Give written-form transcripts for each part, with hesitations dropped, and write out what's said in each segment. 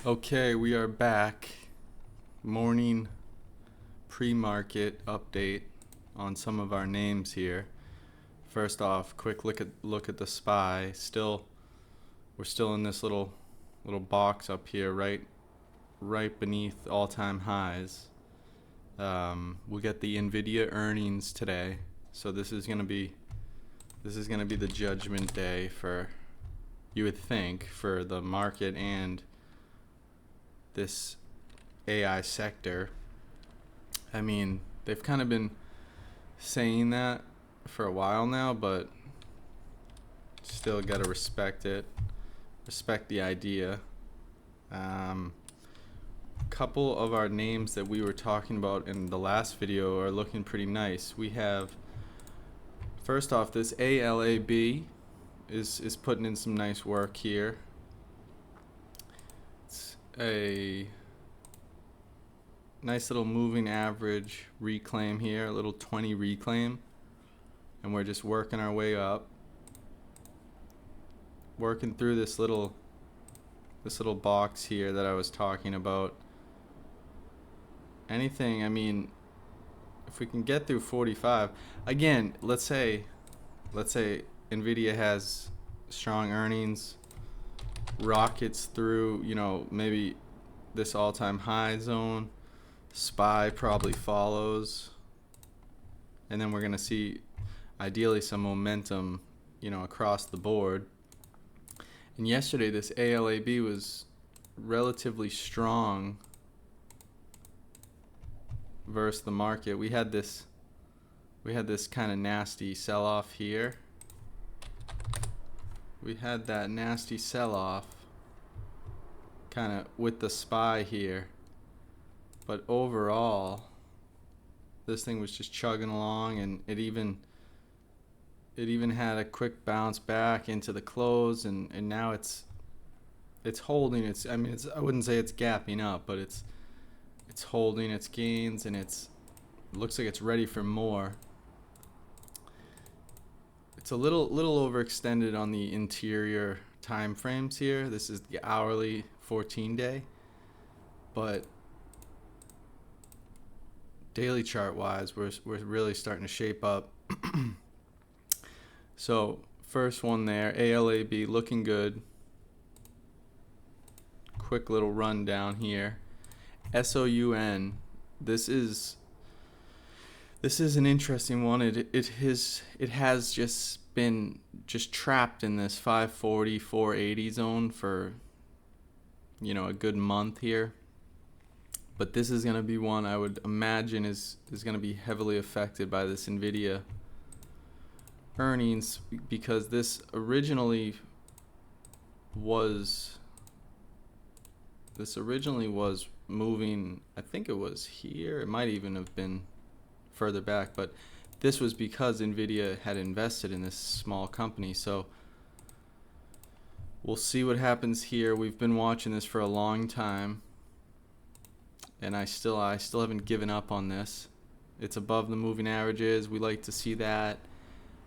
Okay, we are back. Morning pre-market update on some of our names here. First off, quick look at the SPY. We're still in this little box up here, right beneath all-time highs. We'll get the NVDA earnings today, so this is gonna be the judgment day for, you would think, for the market and this AI sector. I mean, they've kind of been saying that for a while now, but still gotta respect it. Respect the idea. Couple of our names that we were talking about in the last video are looking pretty nice. We have, first off, this ALAB is putting in some nice work here. It's a nice little moving average reclaim here, a little 20 reclaim, and we're just working our way up, working through this little box here that I was talking about. Anything, I mean, if we can get through 45 again, let's say NVIDIA has strong earnings, rockets through, maybe this all-time high zone, SPY probably follows, and then we're gonna see ideally some momentum, across the board. And yesterday this ALAB was relatively strong versus the market. We had this kind of nasty sell-off here. We had that nasty sell-off kind of with the SPY here, but overall this thing was just chugging along, and it even had a quick bounce back into the close, and now it's holding. I wouldn't say it's gapping up, but it's holding its gains, and it looks like it's ready for more. It's a little overextended on the interior time frames here. This is the hourly 14-day, but daily chart wise, we're really starting to shape up. So first one there, ALAB, looking good. Quick little rundown here. SOUN, this is an interesting one. It has just been trapped in this 540 480 zone for a good month here, but this is going to be one I would imagine is going to be heavily affected by this NVIDIA earnings, because this originally was moving, I think it was here, it might even have been further back, but this was because NVIDIA had invested in this small company. So we'll see what happens here. We've been watching this for a long time, and I still haven't given up on this. It's above the moving averages. We like to see that,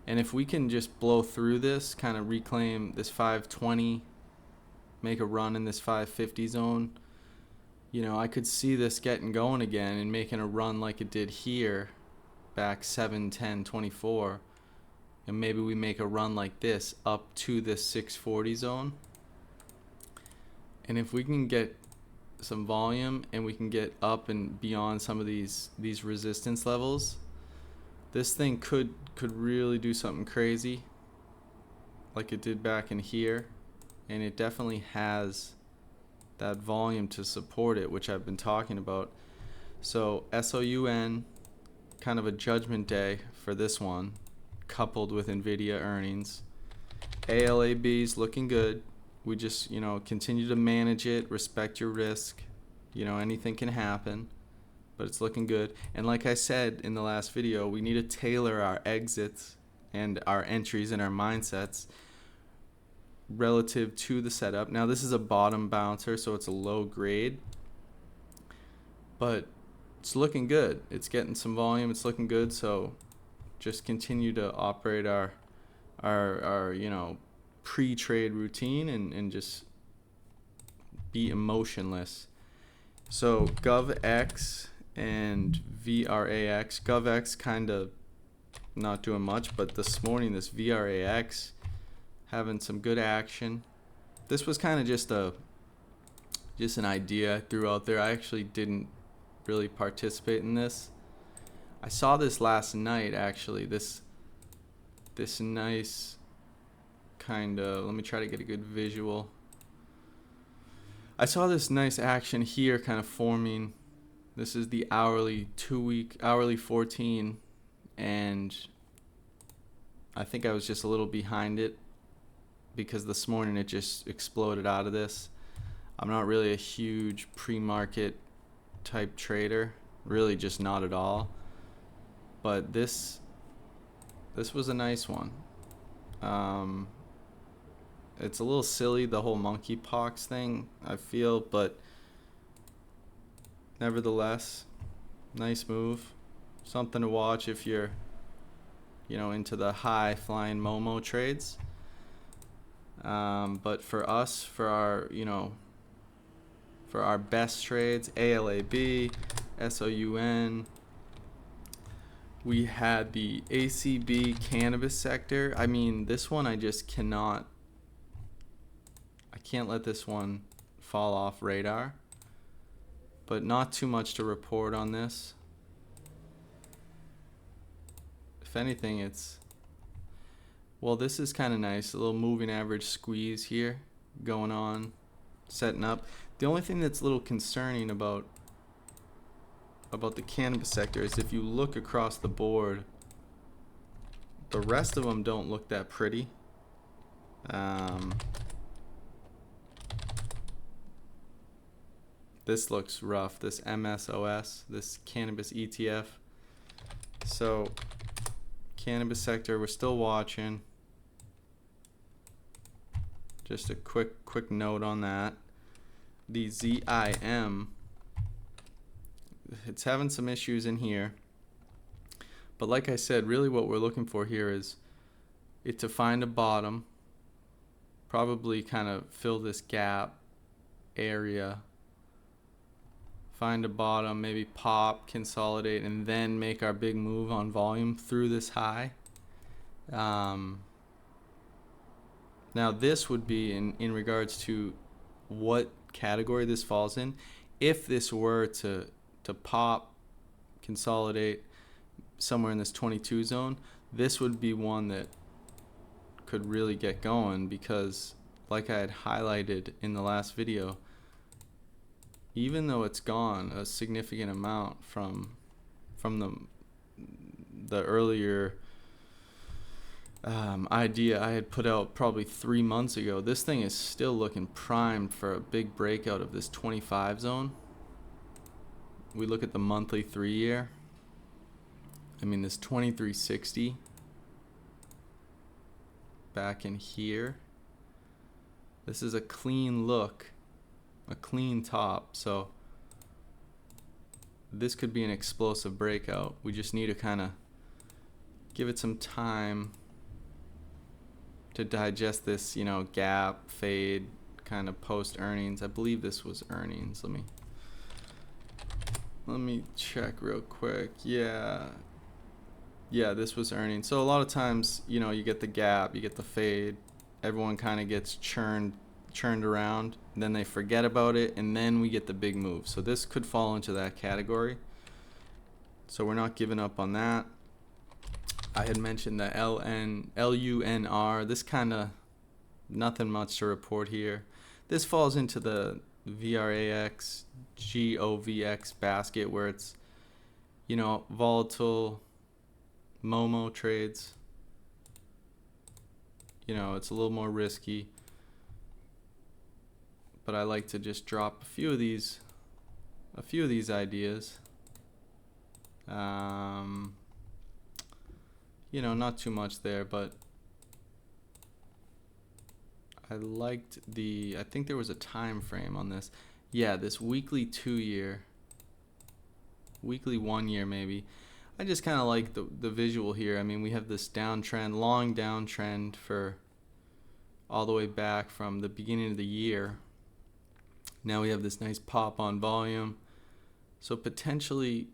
and if we can just blow through this, kind of reclaim this 520, make a run in this 550 zone, I could see this getting going again and making a run like it did here back 7/10/24, and maybe we make a run like this up to this 640 zone. And if we can get some volume and we can get up and beyond some of these resistance levels, this thing could really do something crazy like it did back in here, and it definitely has that volume to support it, which I've been talking about. So SOUN, kind of a judgment day for this one, coupled with NVIDIA earnings. ALAB's looking good. We just continue to manage it, respect your risk. Anything can happen, but it's looking good. And like I said in the last video, we need to tailor our exits and our entries and our mindsets relative to the setup. Now this is a bottom bouncer, so it's a low grade, but it's looking good. It's getting some volume. It's looking good. So just continue to operate our pre-trade routine and just be emotionless. So GovX and VRAX. GovX kind of not doing much, but this morning this VRAX having some good action. This was kind of just an idea I threw out there. I actually didn't really participate in this. I saw this last night actually. This nice kind of, let me try to get a good visual. I saw this nice action here kind of forming. This is the hourly 14, and I think I was just a little behind it because this morning it just exploded out of this. I'm not really a huge pre-market type trader, really just not at all. But this was a nice one. It's a little silly, the whole monkeypox thing, I feel, but nevertheless, nice move. Something to watch if you're, into the high flying Momo trades. But for us, for our best trades, ALAB, SOUN, we had the ACB cannabis sector. I mean, this one I just can't let this one fall off radar, but not too much to report on this. If anything, this is kind of nice, a little moving average squeeze here going on, setting up. The only thing that's a little concerning about the cannabis sector is if you look across the board, the rest of them don't look that pretty. This looks rough, this MSOS, this cannabis ETF. So cannabis sector, we're still watching. Just a quick note on that. The ZIM, it's having some issues in here. But like I said, really what we're looking for here is it to find a bottom, probably kind of fill this gap area, find a bottom, maybe pop, consolidate, and then make our big move on volume through this high. Now this would be in regards to what category this falls in. If this were to pop, consolidate somewhere in this 22 zone, this would be one that could really get going, because like I had highlighted in the last video, even though it's gone a significant amount from the earlier idea I had put out probably 3 months ago, this thing is still looking primed for a big breakout of this 25 zone. We look at the monthly 3-year. I mean, this 2360 back in here, this is a clean look, a clean top, so this could be an explosive breakout. We just need to kind of give it some time to digest this, gap, fade, kind of post earnings. I believe this was earnings. Let me check real quick. Yeah, this was earnings. So a lot of times, you get the gap, you get the fade, everyone kind of gets churned around, and then they forget about it, and then we get the big move. So this could fall into that category. So we're not giving up on that. I had mentioned the LUNR. This kind of nothing much to report here. This falls into the VRAX, GOVX basket, where it's, volatile Momo trades. It's a little more risky, but I like to just drop a few of these ideas. Not too much there, but I liked I think there was a time frame on this. Yeah, this weekly 2-year, weekly 1-year maybe. I just kind of like the visual here. I mean, we have this downtrend, long downtrend for all the way back from the beginning of the year. Now we have this nice pop on volume. So potentially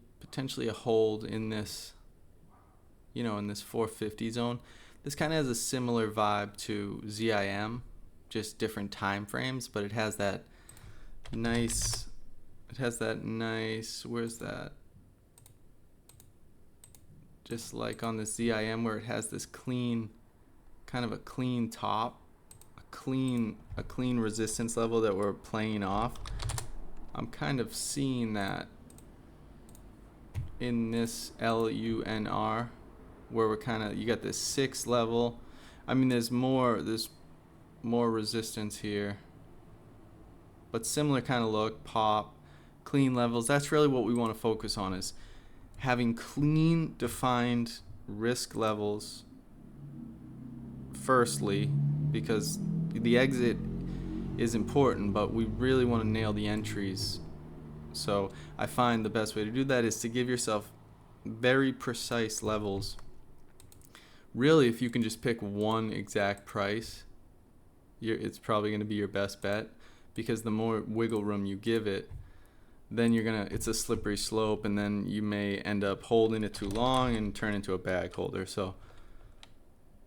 a hold in this, in this 450 zone. This kind of has a similar vibe to ZIM, just different time frames, but it has that nice, where's that? Just like on the ZIM where it has this clean, kind of a clean top, a clean resistance level that we're playing off. I'm kind of seeing that in this LUNR where we're kind of, you got this 6 level. I mean, there's more resistance here, but similar kind of look, pop, clean levels. That's really what we want to focus on, is having clean defined risk levels firstly, because the exit is important, but we really want to nail the entries. So I find the best way to do that is to give yourself very precise levels. Really, if you can just pick one exact price, it's probably going to be your best bet, because the more wiggle room you give it, then it's a slippery slope, and then you may end up holding it too long and turn into a bag holder. So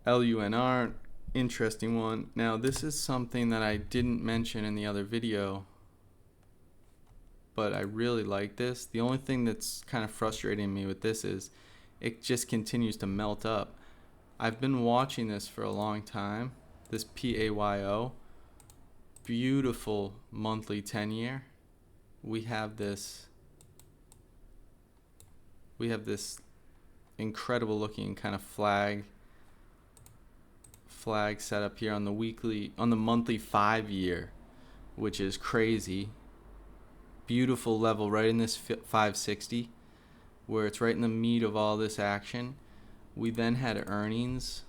LUNR, interesting one. Now this is something that I didn't mention in the other video, but I really like this. The only thing that's kind of frustrating me with this is it just continues to melt up. I've been watching this for a long time, this PAYO, beautiful monthly 10-year. We have this incredible looking kind of flag set up here on the monthly 5-year, which is crazy. Beautiful level right in this 560, where it's right in the meat of all this action. We then had earnings.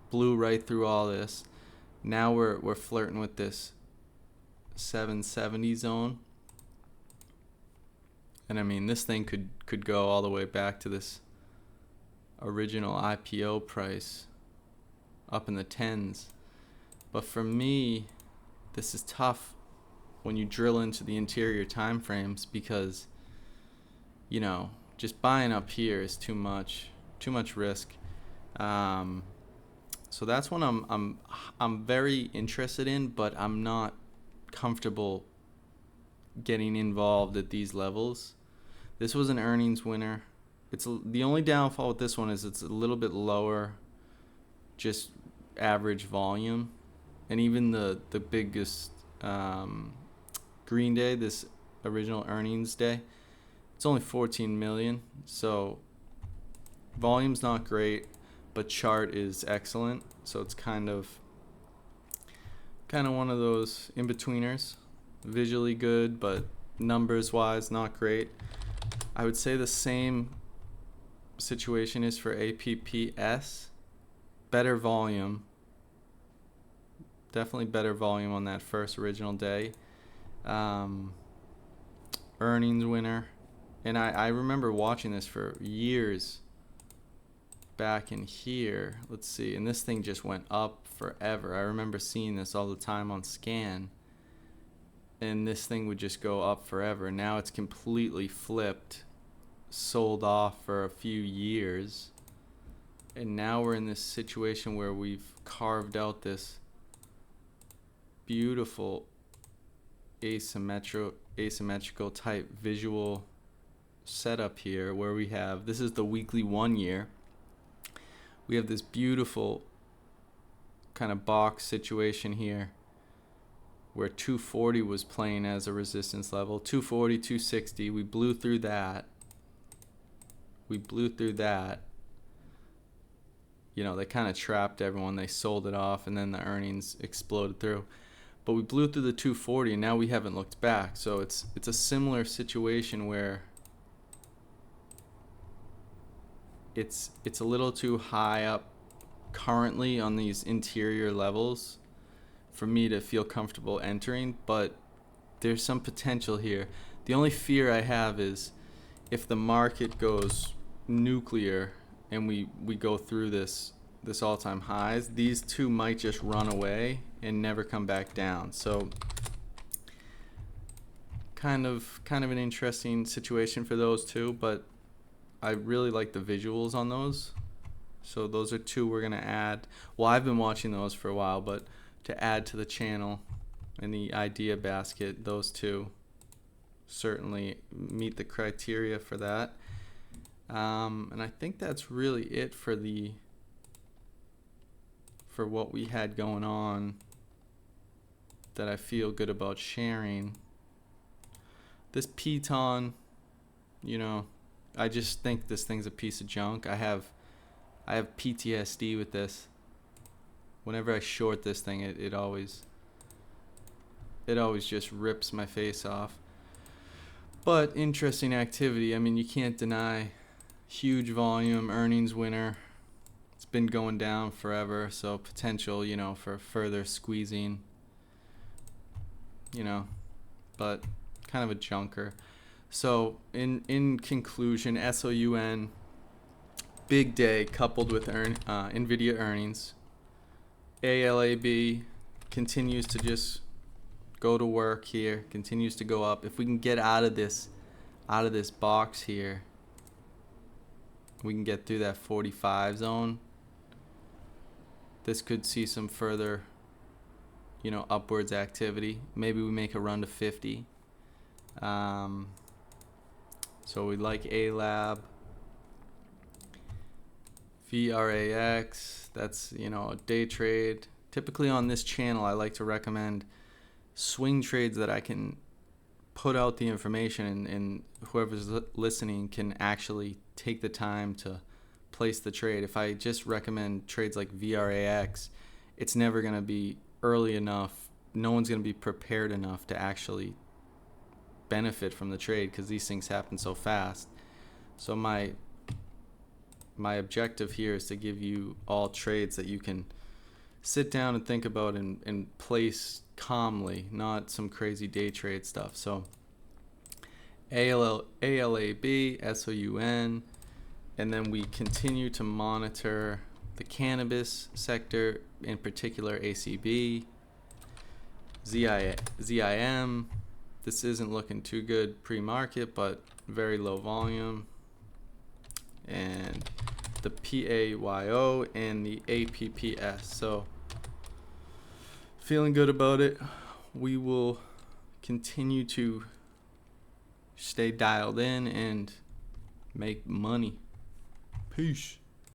Blew right through all this. Now we're flirting with this 770 zone. And I mean, this thing could go all the way back to this original IPO price up in the 10s. But for me, this is tough when you drill into the interior time frames, because just buying up here is too much risk. So that's one I'm very interested in, but I'm not comfortable getting involved at these levels. This was an earnings winner. It's the only downfall with this one is it's a little bit lower, just average volume, and even the biggest green day, this original earnings day, it's only 14 million. So volume's not great, but chart is excellent. So it's kind of one of those in-betweeners. Visually good, but numbers wise not great. I would say the same situation is for APPS. Better volume, definitely better volume on that first original day. Earnings winner, and I remember watching this for years back in here. Let's see, and this thing just went up forever. I remember seeing this all the time on scan, and this thing would just go up forever. Now it's completely flipped, sold off for a few years, and now we're in this situation where we've carved out this beautiful asymmetrical type visual setup here, where we have, this is the weekly 1 year. We have this beautiful kind of box situation here where 240 was playing as a resistance level. 240, 260, we blew through that. They kind of trapped everyone. They sold it off, and then the earnings exploded through. But we blew through the 240, and now we haven't looked back. So it's a similar situation where it's a little too high up currently on these interior levels for me to feel comfortable entering, but there's some potential here. The only fear I have is if the market goes nuclear and we go through this all-time highs, these two might just run away and never come back down. So kind of an interesting situation for those two, but I really like the visuals on those. So those are two we're gonna add. Well, I've been watching those for a while, but to add to the channel in the idea basket, those two certainly meet the criteria for that. And I think that's really it for what we had going on that I feel good about sharing. This piton, you know, I just think this thing's a piece of junk. I have PTSD with this. Whenever I short this thing, it always just rips my face off. But interesting activity. I mean, you can't deny huge volume, earnings winner. It's been going down forever, so potential, you know, for further squeezing, you know, but kind of a junker. So in conclusion, SOUN, big day coupled with NVDA earnings. ALAB continues to just go to work here, continues to go up. If we can get out of this box here, we can get through that 45 zone. This could see some further, you know, upwards activity. Maybe we make a run to 50. So we like ALAB, VRAX. That's, you know, a day trade. Typically on this channel, I like to recommend swing trades that I can put out the information and whoever's listening can actually take the time to place the trade. If I just recommend trades like VRAX, it's never going to be early enough. No one's going to be prepared enough to actually benefit from the trade because these things happen so fast. So my objective here is to give you all trades that you can sit down and think about and place calmly, not some crazy day trade stuff. So ALAB, SOUN, and then we continue to monitor the cannabis sector, in particular ACB, ZIM. This isn't looking too good pre-market, but very low volume. And the PAYO and the APPS. So feeling good about it. We will continue to stay dialed in and make money. Peace.